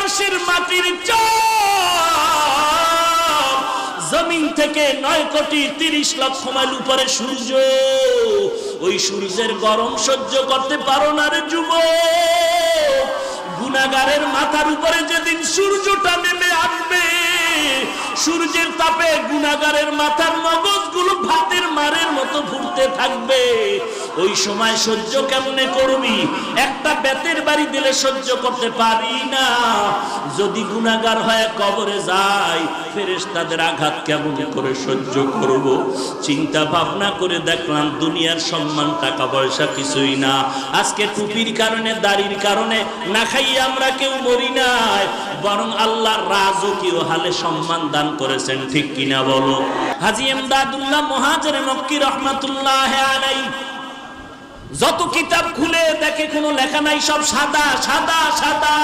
পাশের মাটির চাপ, জমিন থেকে 9,30,00,000 মাইল উপরে সূর্য, ওই সূর্যের গরম সহ্য করতে পারো না রে যুবক। গুনাহগারের মাথার উপরে যেদিন সূর্যটা নেমে আসবে, সূর্যের তাপে গুনাহগারের মাথার মগজগুলো ভাতের মারের মতো ফুটতে থাকবে। ওই সময় সহ্য কেমনে করবি? একটা বেতের বাড়ি দিলে সহ্য করতে পারি না। যদি গুনাহগার হয়ে কবরে যায়, ফেরেশতাদের আঘাত কেমন করে সহ্য করব? চিন্তা ভাবনা করে দেখলাম দুনিয়ার সম্মান টাকা পয়সা কিছুই না। আজকে টুপির কারণে, দাড়ির কারণে না খাইয়ে আমরা কেউ মরি নাই, বরং আল্লাহ রাজকীয় হালে সম্মান দান করেছেন, ঠিক কিনা বলো? হাজী ইমদাদুল্লাহ মুহাজির মক্কি রহমাতুল্লাহ আলাইহি যত কিতাব খুলে দেখে কোনো লেখা নাই, সব সাদা সাদা সাদা।